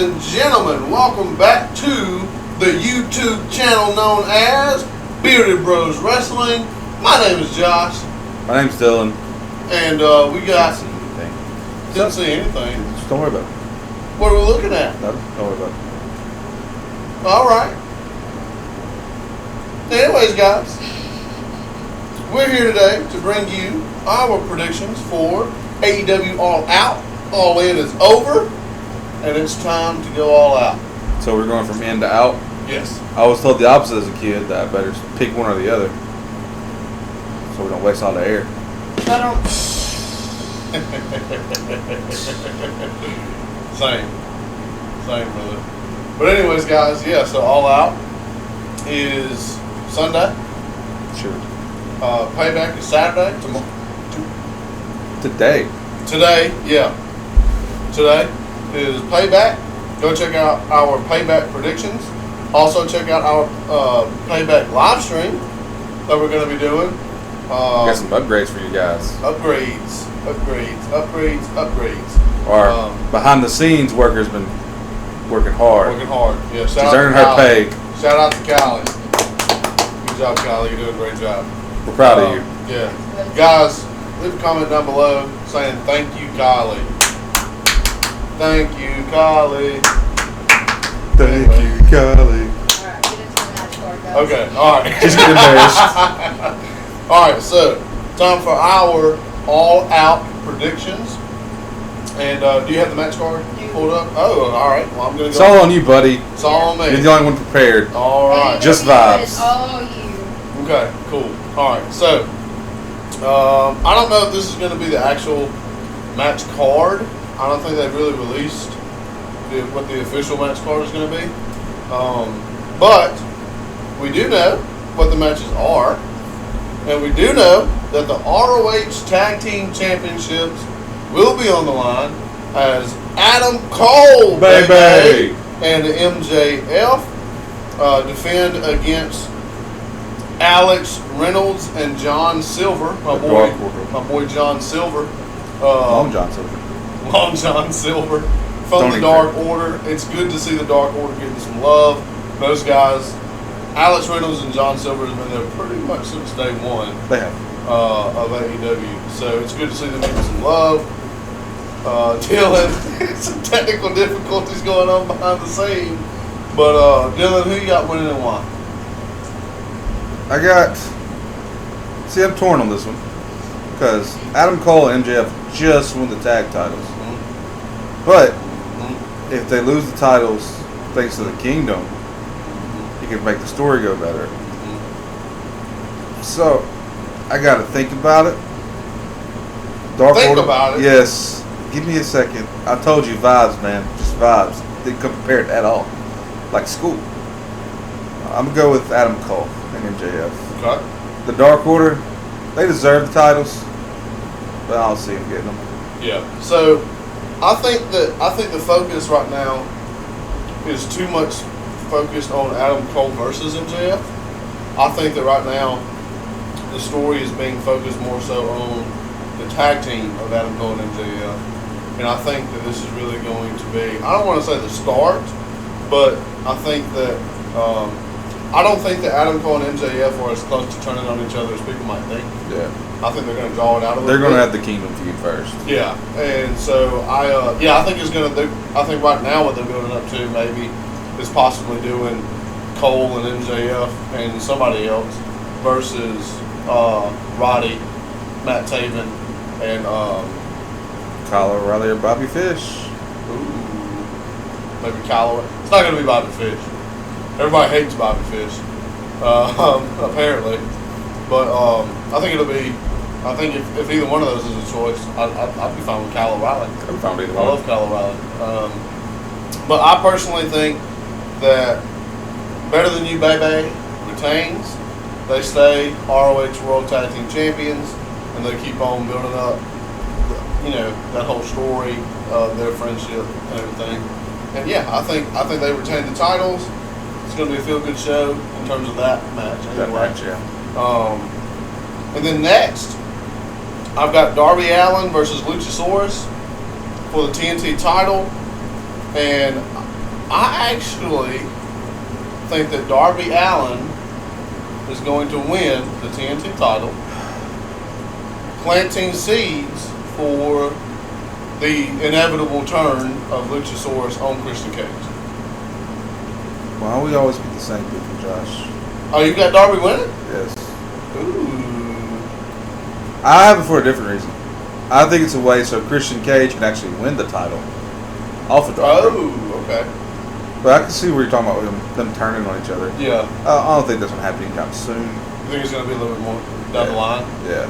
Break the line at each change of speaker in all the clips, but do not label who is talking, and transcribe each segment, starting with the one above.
and gentlemen, welcome back to the YouTube channel known as Bearded Bros Wrestling. My name is Josh.
My name's Dylan.
And we got... Didn't see anything.
Just don't worry about it.
What are we looking at?
No, don't worry about it.
Alright. Anyways, guys, we're here today to bring you our predictions for AEW All Out. All In is over, and it's time to go all out.
So we're going from in to out?
Yes.
I was told the opposite as a kid, that I better pick one or the other, so we don't waste all the air.
I don't... Same, brother. But anyways, guys, yeah, so All Out is Sunday.
Sure.
Payback is Saturday. Today, yeah. Today is Payback. Go check out our Payback predictions. Also check out our Payback live stream that we're going to be doing.
Got some upgrades for you guys.
Upgrades.
Our behind the scenes worker's been working hard.
Yeah.
She's earning her pay.
Shout out to Kylie. Good job, Kylie. You're doing a great job.
We're proud of you.
Yeah. Guys, leave a comment down below saying thank you, Kylie. Thank you, Kylie.
Thank you, Kylie.
Alright, get into the match card, guys.
Okay, alright.
Just get embarrassed.
Alright, so time for our all-out predictions. And do you have the match card pulled up? Oh, alright. Well, I'm going to go.
It's all on you, buddy.
It's all on me.
You're the only one prepared.
Alright.
Just vibes.
It's all you.
Okay, cool. Alright, so I don't know if this is going to be the actual match card. I don't think they've really released what the official match card is going to be. But we do know what the matches are. And we do know that the ROH Tag Team Championships will be on the line as Adam Cole,
baby,
and MJF defend against Alex Reynolds and John Silver, my boy John Silver.
Long John Silver.
Long John Silver from the Dark Order. It's good to see the Dark Order getting some love. Those guys, Alex Reynolds and John Silver, has been there pretty much since day one.
They have.
Of AEW. So it's good to see them getting some love. Dylan, some technical difficulties going on behind the scene. But Dylan, who you got winning and why?
See, I'm torn on this one because Adam Cole and MJF just won the tag titles. But if they lose the titles thanks to the Kingdom, you can make the story go better. So I got to think about it.
Think about it?
Yes. Give me a second. I told you vibes, man. Just vibes. Didn't come prepared at all. Like school. I'm going to go with Adam Cole and MJF.
Okay.
The Dark Order, they deserve the titles, but I don't see them getting them.
Yeah. So I think the focus right now is too much focused on Adam Cole versus MJF. I think that right now the story is being focused more so on the tag team of Adam Cole and MJF. And I think that this is really going to be, I don't want to say the start, but I think that I don't think that Adam Cole and MJF are as close to turning on each other as people might think.
Yeah.
I think they're going to draw it out a little bit.
They're going to have the Kingdom feud first.
Yeah, and so I think it's going to. I think right now what they're building up to maybe is possibly doing Cole and MJF and somebody else versus Roddy, Matt Taven, and
Kyle O'Reilly or Bobby Fish.
Maybe Kyle. It's not going to be Bobby Fish. Everybody hates Bobby Fish, apparently. But I think it'll be. I think if either one of those is a choice, I'd be fine with Kyle O'Reilly.
I'd be fine with either
I
one.
love Kyle O'Reilly. But I personally think that Better Than You, Baby retains. They stay ROH World Tag Team Champions, and they keep on building up, that whole story of their friendship and everything. And yeah, I think they retain the titles. It's going to be a feel-good show in terms of that match. Anyway.
That match, yeah.
And then next, I've got Darby Allin versus Luchasaurus for the TNT title. And I actually think that Darby Allin is going to win the TNT title, planting seeds for the inevitable turn of Luchasaurus on Christian Cage.
Why we always get the same people, Josh?
Oh, you got Darby winning?
Yes.
Ooh.
I have it for a different reason. I think it's a way so Christian Cage can actually win the title off of Darby.
Oh, okay.
But I can see where you're talking about them turning on each other.
Yeah.
I don't think that's going to happen anytime soon.
You think it's going to be a little bit more down the line?
Yeah.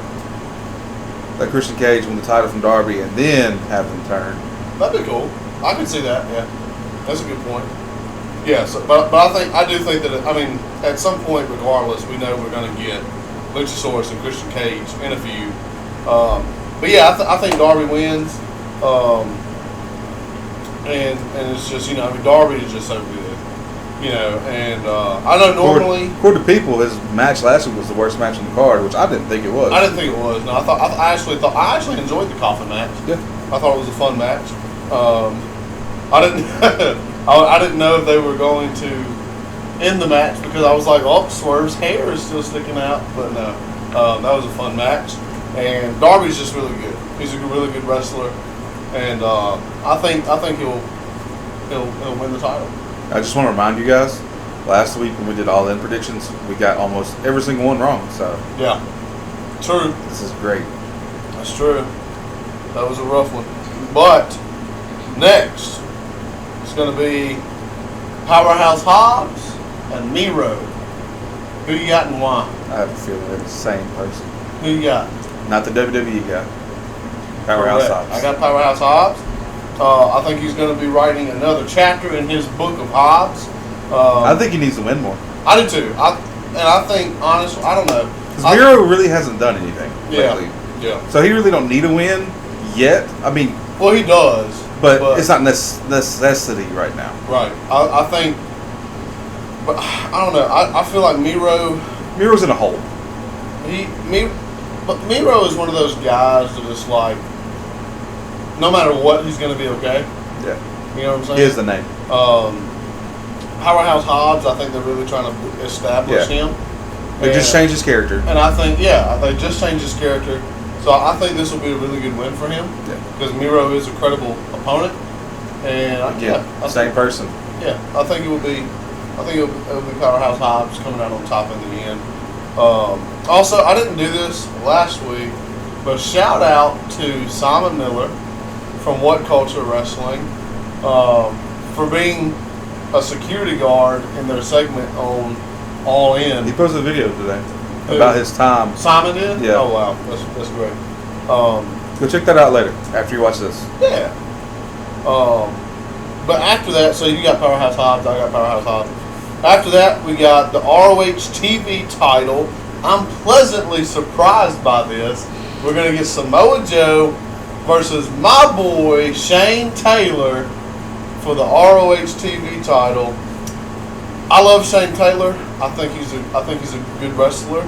Like Christian Cage win the title from Darby and then have them turn.
That'd be cool. I could see that. Yeah, that's a good point. Yeah, so, but I do think that at some point, regardless, we know we're going to get Luchasaurus and Christian Cage in a feud. But yeah, I think Darby wins. And it's just, Darby is just so good. And I know normally...
According to people, his match last week was the worst match on the card, which I didn't think it was.
I didn't think it was. No, I actually enjoyed the coffin match.
Yeah.
I thought it was a fun match. I didn't I didn't know if they were going to end the match because I was like, oh, Swerve's hair is still sticking out. But no, that was a fun match. And Darby's just really good. He's a really good wrestler. And I think he'll win the title.
I just want to remind you guys, last week when we did all in predictions, we got almost every single one wrong. So
yeah, true.
This is great.
That's true. That was a rough one. But next, it's going to be Powerhouse Hobbs and Miro. Who you got and why?
I have a feeling they're the same person.
Who you got?
Not the WWE guy. Powerhouse
Correct.
Hobbs.
I got Powerhouse Hobbs. I think he's going to be writing another chapter in his book of Hobbs.
I think he needs to win more.
I do too. I think, honestly, I don't know.
Because Miro really hasn't done anything lately.
Yeah.
So he really don't need a win yet. I mean...
Well, he does.
But it's not necessity right now.
Right. I think... But, I don't know. I feel like
Miro's in a hole.
But Miro is one of those guys that is like... No matter what, he's going to be okay.
Yeah.
You know what I'm saying?
He is the name.
Powerhouse Hobbs, I think they're really trying to establish him.
They just changed his character.
And I think, they just changed his character. So I think this will be a really good win for him.
Yeah.
Because Miro is a credible opponent. And
same person.
Yeah, I think it'll be Powerhouse Hobbs coming out on top in the end. Also, I didn't do this last week, but shout out to Simon Miller from What Culture Wrestling for being a security guard in their segment on All In.
He posted a video today about his time.
Simon did?
Yeah.
Oh wow, that's great.
Go check that out later after you watch this.
Yeah. But after that, so you got Powerhouse Hobbs, I got Powerhouse Hobbs. After that, we got the ROH TV title. I'm pleasantly surprised by this. We're going to get Samoa Joe versus my boy Shane Taylor for the ROH TV title. I love Shane Taylor. I think he's a good wrestler.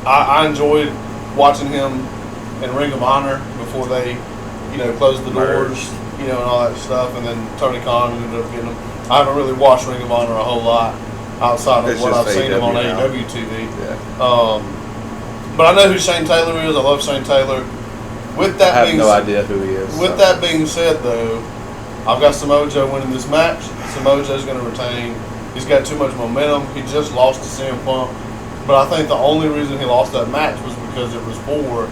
I enjoyed watching him in Ring of Honor before they, closed the doors, and all that stuff. And then Tony Khan ended up getting him. I haven't really watched Ring of Honor a whole lot outside of what I've seen him on AEW TV.
Yeah.
But I know who Shane Taylor is. I love Shane Taylor. With that
I have no idea who he is.
With that being said, though, I've got Samoa Joe winning this match. Samoa Joe's going to retain. He's got too much momentum. He just lost to CM Punk. But I think the only reason he lost that match was because it was for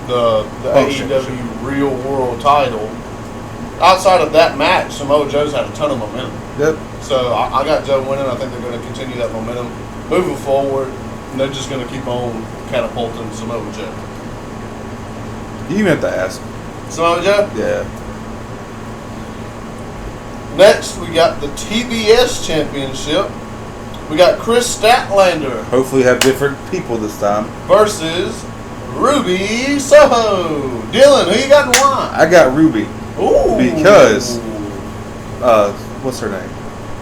the AEW Real World title. Outside of that match, Samoa Joe's had a ton of momentum.
Yep.
So I got Joe winning. I think they're going to continue that momentum moving forward. And they're just going to keep on catapulting Samoa Joe.
You even have to ask.
Samoa Joe?
Yeah.
Next, we got the TBS Championship. We got Chris Statlander.
Hopefully have different people this time.
Versus Ruby Soho. Dylan, who you got and why?
I got Ruby.
Ooh.
Because, what's her name?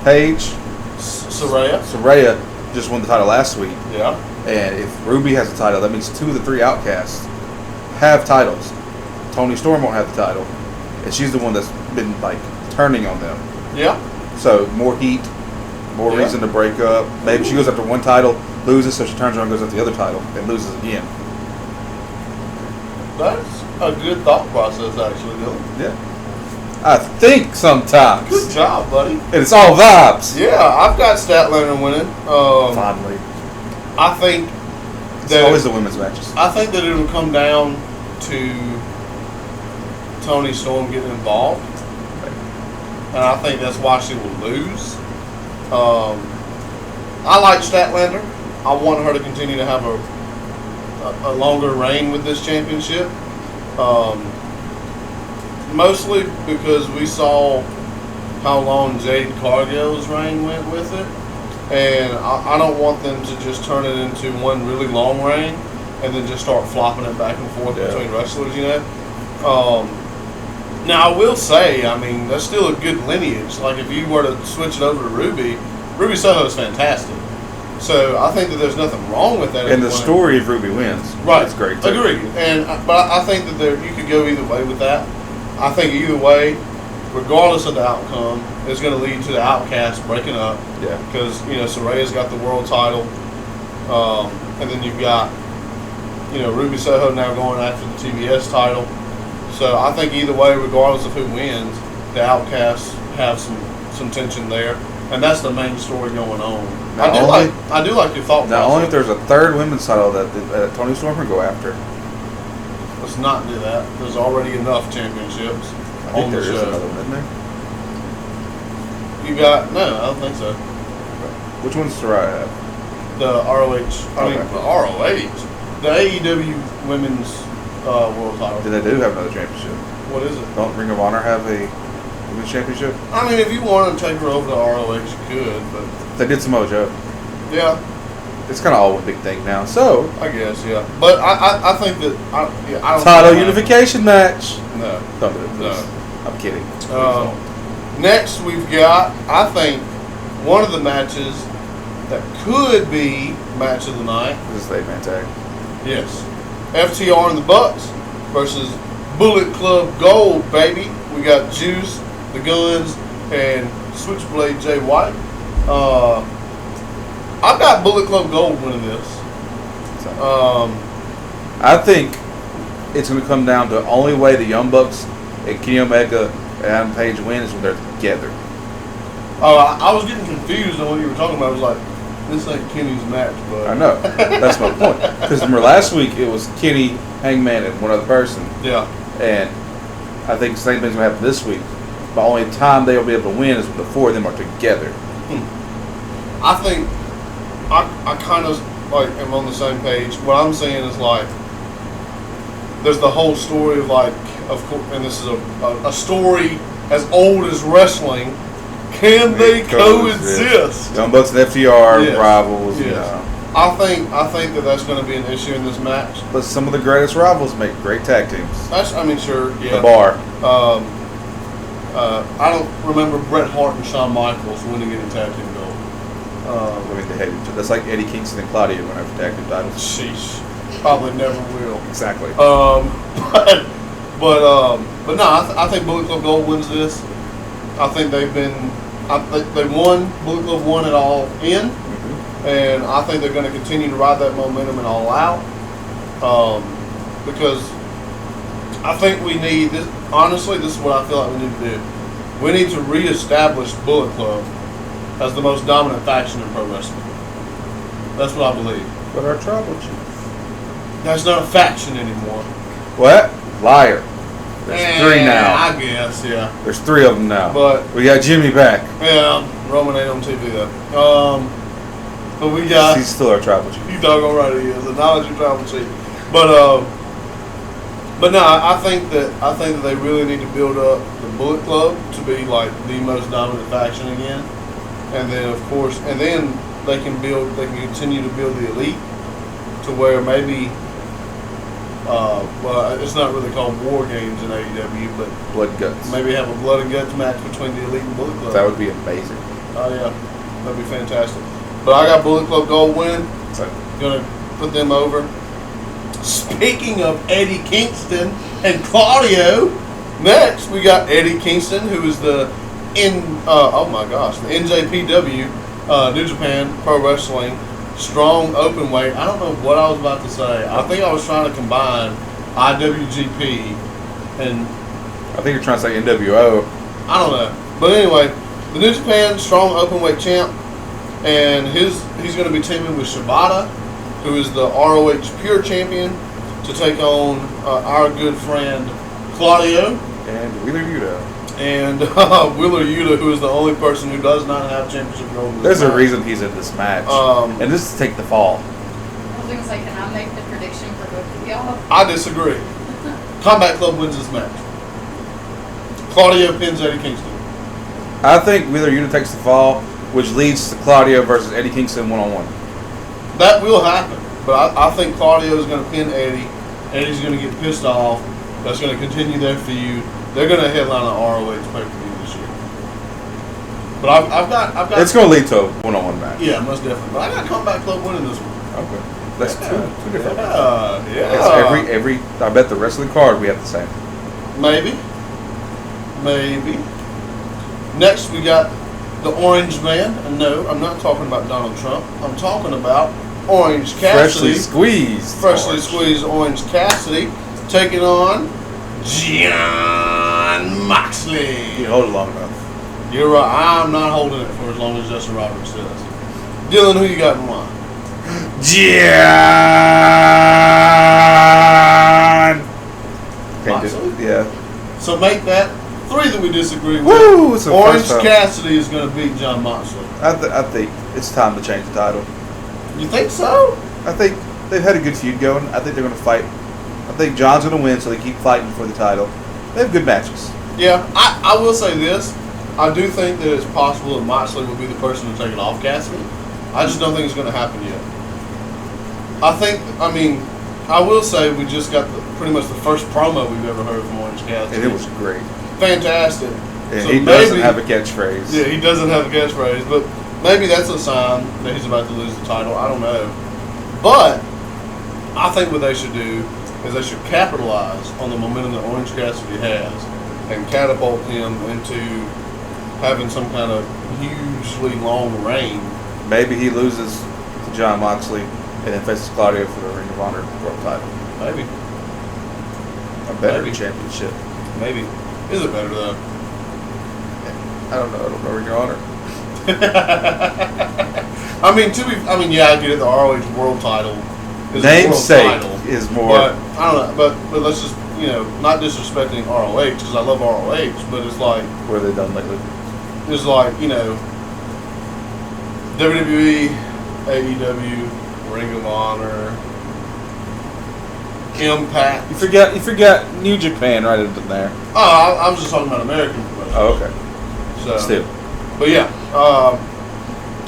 Paige. Saraya just won the title last week.
Yeah.
And if Ruby has the title, that means 2 of the 3 outcasts have titles. Toni Storm won't have the title. And she's the one that's been, turning on them.
Yeah.
So more heat, more
Yeah.
reason to break up. Maybe she goes after one title, loses, so she turns around and goes after the other title, and loses again.
That's a good thought process, actually, Dylan.
Yeah. I think sometimes.
Good job, buddy.
And it's all vibes.
Yeah, I've got Statlander winning.
Finally.
I think
It's
that
always the women's matches.
I think that it'll come down to Toni Storm getting involved, and I think that's why she will lose. I like Statlander. I want her to continue to have a longer reign with this championship. Mostly because we saw how long Jade Cargill's reign went with it. And I don't want them to just turn it into one really long reign and then just start flopping it back and forth between wrestlers, you know. Now, I will say, I mean, that's still a good lineage. Like, if you were to switch it over to Ruby Soho is fantastic. So I think that there's nothing wrong with that.
And the story of Ruby wins.
Right.
It's great, too.
Agreed. But I think that you could go either way with that. I think either way, regardless of the outcome, is going to lead to the Outcasts breaking up.
Yeah.
Because, you know, Soraya's got the world title. And then you've got, you know, Ruby Soho now going after the TBS title. So I think either way, regardless of who wins, the Outcasts have some tension there. And that's the main story going on. I do like your thought process.
Now, only if there's a third women's title that Toni Storm can go after.
Let's not do that. There's already enough championships
I think
on
there
the
is
show.
another one, isn't there?
You got no, I don't think so.
Which one's Soraya have?
The ROH. I mean,
Okay.
the ROH. The AEW Women's World Title.
They do have another championship.
What is it?
Don't Ring of Honor have a women's championship?
I mean, if you want to take her over to ROH, you could, but
They did Samoa Joe.
yeah,
It's kind of all one big thing now. So,
I guess yeah. But I think that I don't
title
think
unification match.
No.
Don't do it, please.
No.
I'm kidding.
Next, we've got, I think, one of the matches that could be match of the night.
This is the 8-man tag.
Yes. FTR and the Bucks versus Bullet Club Gold, baby. We got Juice, the Guns, and Switchblade Jay White. I've got Bullet Club Gold winning this.
I think it's going to come down to the only way the Young Bucks and Kenny Omega and Adam Page win is when they're together.
I was getting confused on what you were talking about. I was like, this ain't Kenny's match, but
I know. That's my point. Because remember last week it was Kenny, Hangman, and one other person.
yeah.
And I think the same thing's going to happen this week. The only time they'll be able to win is when the four of them are together.
I think I kind of like am on the same page. What I'm saying is like there's the whole story of like of course, and this is a story as old as wrestling. Can they coexist?
Young Bucks and FTR
Yes.
rivals.
Yes.
You know.
I think that that's going to be an issue in this match.
But some of the greatest rivals make great tag teams.
I mean, sure, yeah.
The Bar.
I don't remember Bret Hart and Shawn Michaels winning any tag team gold.
I mean, they hated each other. That's like Eddie Kingston and Claudia went after tag team titles.
Sheesh, probably never will.
Exactly.
But no, I think Bullet Club Gold wins this. I think they won. Bullet Club won it all in, and I think they're going to continue to ride that momentum and all out. Because I think we need this. Honestly, this is what I feel like we need to do. We need to reestablish Bullet Club as the most dominant faction in pro wrestling. That's what I believe.
But our tribal chief.
That's not a faction anymore.
What? Liar. There's three now.
I guess, yeah.
There's three of them now.
But
we got Jimmy back.
yeah, Roman ain't on TV though. But we got.
He's still our tribal chief.
You doggone right he is. Acknowledge your tribal chief. But no, I think that they really need to build up the Bullet Club to be like the most dominant faction again, and then of course, they can continue to build the Elite to where maybe. Well, it's not really called War Games in AEW, but
Blood and Guts.
maybe have a blood and guts match between the Elite and Bullet Club.
That would be amazing.
Oh yeah, that'd be fantastic. But I got Bullet Club Gold winning.
So,
Gonna put them over. Speaking of Eddie Kingston and Claudio, next we got Eddie Kingston, who is the in oh my gosh, the NJPW, New Japan Pro Wrestling strong open weight. I don't know what I was about to say. I think I was trying to combine IWGP and
I think you're trying to say NWO.
I don't know. But anyway, the New Japan strong open weight champ, and he's going to be teaming with Shibata, who is the ROH Pure Champion, to take on our good friend Claudio
And Wheeler Yuta.
and Wheeler Yuta, who is the only person who does not have championship gold. in this
There's a
match.
reason he's in this match. And this is take the fall.
I was going to say, can I make the prediction for both of y'all?
I disagree. Combat Club wins this match. Claudio pins Eddie Kingston.
I think Wheeler Yuta takes the fall, which leads to Claudio versus Eddie Kingston 1-on-1.
That will happen, but I think Claudio is going to pin Eddie. Eddie's going to get pissed off. That's going to continue their feud. They're going to headline an ROH pay-per-view this year. But I've got.
It's going to lead to a 1-on-1 match.
Yeah, most definitely. But I got Combat Club winning this one.
Okay. That's two different.
Yeah.
It's every. I bet the rest of the card we have the same.
Maybe. Next, we got the Orange Man. And no, I'm not talking about Donald Trump. I'm talking about Orange Cassidy.
Freshly squeezed.
Orange Cassidy taking on Jon Moxley.
You hold it long enough.
You're right. I'm not holding it for as long as Justin Roberts does. Dylan, who you got in line?
Jon.
Moxley?
Yeah.
So make that 3 that we disagree with.
Woo! It's the
Orange
first time.
Cassidy is going to beat Jon Moxley.
I think it's time to change the title.
You think so?
I think they've had a good feud going. I think they're going to fight. I think John's going to win, so they keep fighting for the title. They have good matches.
Yeah, I will say this. I do think that it's possible that Moxley will be the person to take it off Cassidy. I just don't think it's going to happen yet. I will say we just got pretty much the first promo we've ever heard from Orange Cassidy.
And it was great.
Fantastic.
And
So
he doesn't have a catchphrase.
Yeah, he doesn't have a catchphrase, but maybe that's a sign that he's about to lose the title. I don't know. But I think what they should do is they should capitalize on the momentum that Orange Cassidy has and catapult him into having some kind of hugely long reign.
Maybe he loses to Jon Moxley and then faces Claudio for the Ring of Honor World title.
Maybe.
A better
Maybe.
championship.
Maybe. Is it better though?
I don't know Ring of Honor.
I get it. The ROH World Title is a world
Namesake
title,
is more.
but I don't know. But let's just not disrespecting ROH because I love ROH, but it's like
What have they done lately?
it's like WWE, AEW, Ring of Honor, Impact.
You forgot New Japan right into there.
Oh, I was just talking about American promotions.
Oh, okay.
So,
Still.
but yeah,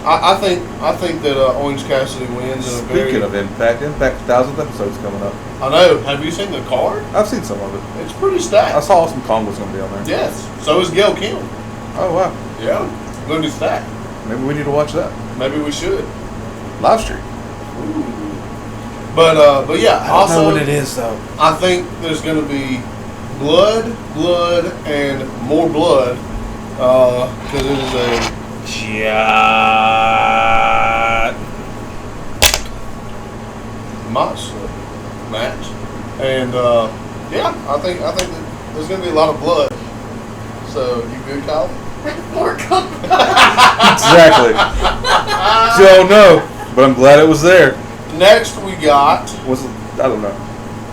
I think that Orange Cassidy wins in a very.
Speaking of Impact 1,000th episode's coming up.
I know. Have you seen the card?
I've seen some of it.
It's pretty
I
stacked.
saw some Congo's gonna be on there.
Yes. So is Gail Kim.
Oh wow.
Yeah. Gonna be stacked.
Maybe we need to watch that
Maybe we should.
live stream.
But yeah.
I don't
Also,
know what it is though.
I think there's gonna be blood, and more blood, because it is a
Jon.
Moxley match, and yeah, I think that there's gonna be a lot of blood. So you good, Kyle?
More coming.
Exactly. Don't know, but I'm glad it was there.
Next we got
I don't know.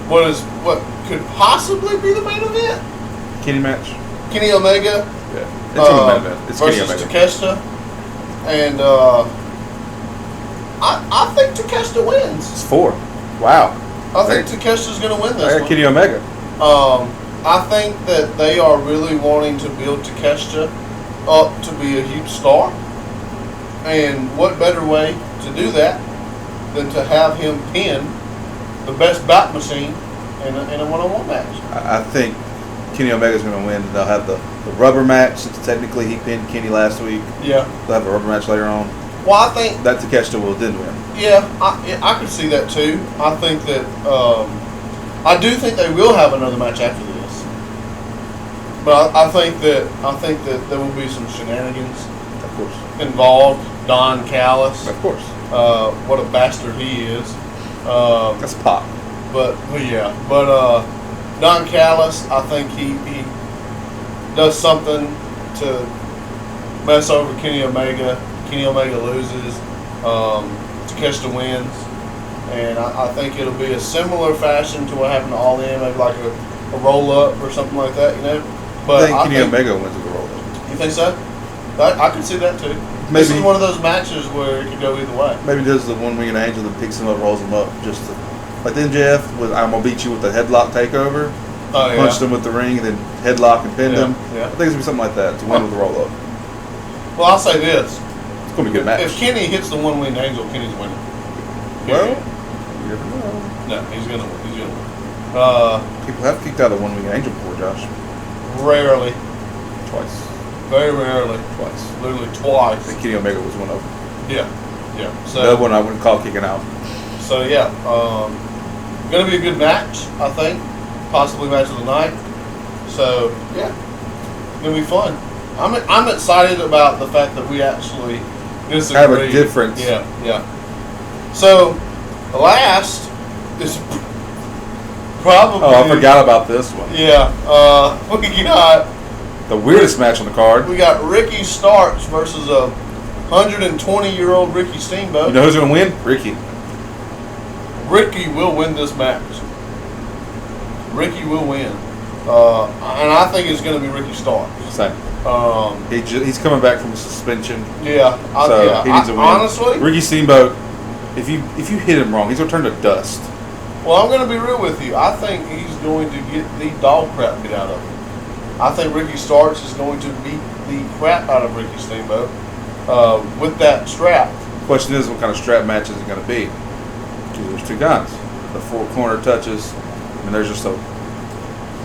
what could possibly be the main event.
Kenny match.
Kenny Omega
Yeah. It's in the main event. It's Kenny
versus
Omega.
Takeshita, and I think Takeshita wins.
It's 4. Wow.
I think Takeshita's going to win
I
this
got
one.
Kenny Omega.
I think that they are really wanting to build Takeshita up to be a huge star, and what better way to do that than to have him pin the best bat machine in a one-on-one match?
I think Kenny Omega's going to win. They'll have the rubber match since technically he pinned Kenny last week.
Yeah.
They'll have a rubber match later on.
Well, I think
That Takeshita will then win.
yeah, I could see that too. I think that I do think they will have another match after this. But I think that there will be some shenanigans
Of course.
involved. Don Callis,
Of course.
what a bastard he is.
That's Pop.
But Don Callis, I think he does something to mess over Kenny Omega. Kenny Omega loses to catch the wins, and I think it'll be a similar fashion to what happened to All In, maybe like a roll up or something like that, you know. But
I think Kenny Omega wins with a roll up.
You think so? I could see that too. This is one of those matches where it could go either way.
Maybe does the one-winged angel that picks him up, rolls him up, just to, like the MJF with I'm gonna beat you with the headlock takeover.
Oh, yeah.
Punched him with the ring, and then headlock and pinned him.
Yeah.
I think it's gonna be something like that to win with the roll up.
Well, I'll say this:
It's gonna be a good match.
if Kenny hits the one-winged angel, Kenny's winning.
Well,
Period.
you never know.
No, he's gonna win. He's gonna win.
People have kicked out of one-winged angel before, Josh.
Rarely,
Twice.
very rarely,
Twice.
literally
I
twice.
think Kenny Omega was one of them.
Yeah.
The other one I wouldn't call kicking out.
So yeah, gonna be a good match, I think. Possibly match of the night. So yeah, gonna be fun. I'm excited about the fact that we actually disagree.
Have a difference.
Yeah. So the last is probably.
Oh, I forgot about this one.
Yeah, we got
The weirdest match on the card.
we got Ricky Starks versus a 120-year-old Ricky Steamboat.
You know who's gonna win? Ricky.
Ricky will win this match. Ricky will win. And I think it's going to be Ricky Starks.
Same. He's coming back from suspension,
Yeah.
so he needs a win.
Honestly,
Ricky Steamboat. If you hit him wrong, he's gonna turn to dust.
well, I'm going to be real with you. I think he's going to get the dog crap beat out of him. I think Ricky Starks is going to beat the crap out of Ricky Steamboat with that strap.
Question is, what kind of strap match is it gonna be? Because there's two kinds. The four corner touches, and there's just a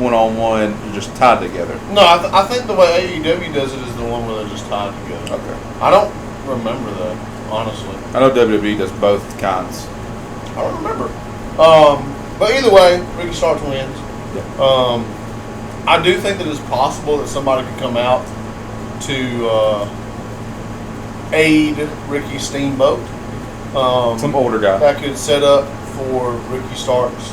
one-on-one. You're just tied together.
No, I think the way AEW does it is the one where they're just tied together.
Okay.
I don't remember that, honestly.
I know WWE does both kinds.
I don't remember. But either way, Ricky Starks wins.
Yeah.
I do think that it's possible that somebody could come out to aid Ricky Steamboat.
Some older guy.
That could set up for Ricky Starks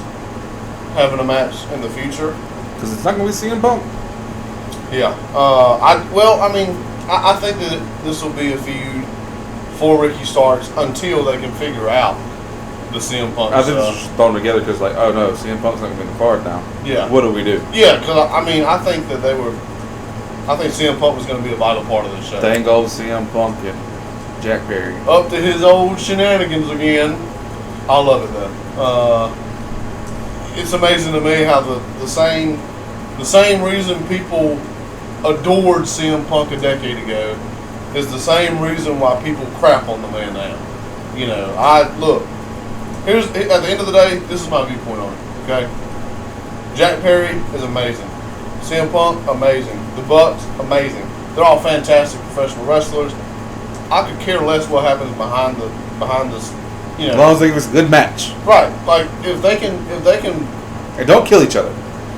having a match in the future.
Because it's not going to be CM Punk.
Yeah. I think that this will be a feud for Ricky Starks until they can figure out the CM Punk
I think
stuff.
it's just thrown together because, like, oh no, CM Punk's not going to be in the card now.
Yeah.
What do we do?
Yeah, because I think that I think CM Punk was going to be a vital part of the show.
Dang old CM Punk and Jack Perry.
Up to his old shenanigans again. I love it though. It's amazing to me how the same reason people adored CM Punk a decade ago is the same reason why people crap on the man now. You know, here's at the end of the day, this is my viewpoint on it. Okay, Jack Perry is amazing. CM Punk, amazing. The Bucks, amazing. They're all fantastic professional wrestlers. I could care less what happens behind this. You know,
As long as they give us a good match.
right? Like if they can,
And don't kill each other.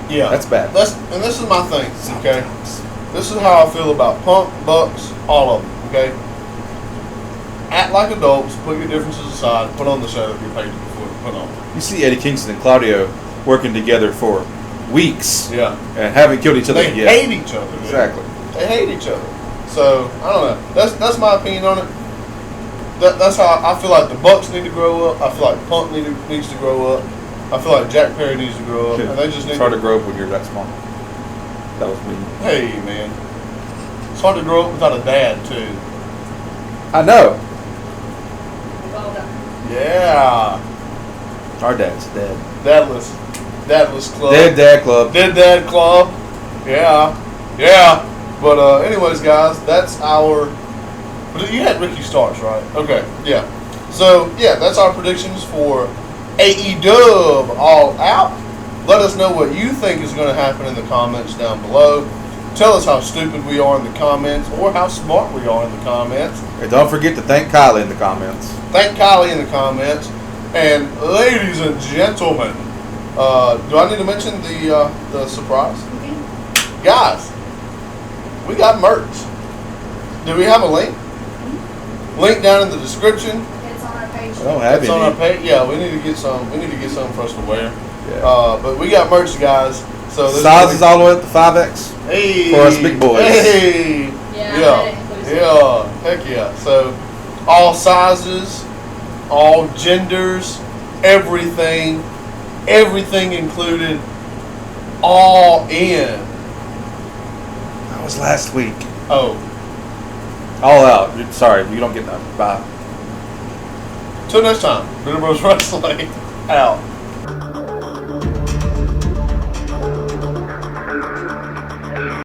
yeah,
That's bad.
And this is my thing. Okay,
Sometimes.
this is how I feel about Punk, Bucks, all of them. Okay, act like adults. Put your differences aside. Put on the show that you're paid to put on.
You see Eddie Kingston and Claudio working together for weeks
Yeah,
and haven't killed each other
they
yet.
hate each other. Dude.
Exactly.
They hate each other. So I don't know. That's my opinion on it. That's how I feel like the Bucks need to grow up. I feel like Punk needs to grow up. I feel like Jack Perry needs to grow up, and they just need.
It's hard to grow up when you're that small. That was me.
Hey man, it's hard to grow up without a dad too.
I know.
Well done.
Yeah,
Our dad's dead.
dadless club.
Dead Dad Club.
Dead Dad Club. Yeah. But anyways, guys, that's our. But you had Ricky Starks, right? Okay. Yeah. So yeah, that's our predictions for AEW All Out. Let us know what you think is going to happen in the comments down below. Tell us how stupid we are in the comments or how smart we are in the comments.
And don't forget to thank Kylie in the comments.
Thank Kylie in the comments. And ladies and gentlemen, do I need to mention the surprise?
Okay.
Guys, we got merch. Do we have a link? Link down in the description.
It's on our page.
I don't have
It's on our page. Yeah, we need to get some. We need to get some for us to wear.
Yeah.
But we got merch, guys. So this
Sizes all the way up to 5X
hey,
for us big boys.
Hey,
Yeah, inclusive.
yeah, heck yeah. So all sizes, all genders, everything included, all in.
That was last week.
Oh,
All out. Sorry, you don't get that. Bye.
till next time. Bitter Bros Wrestling out.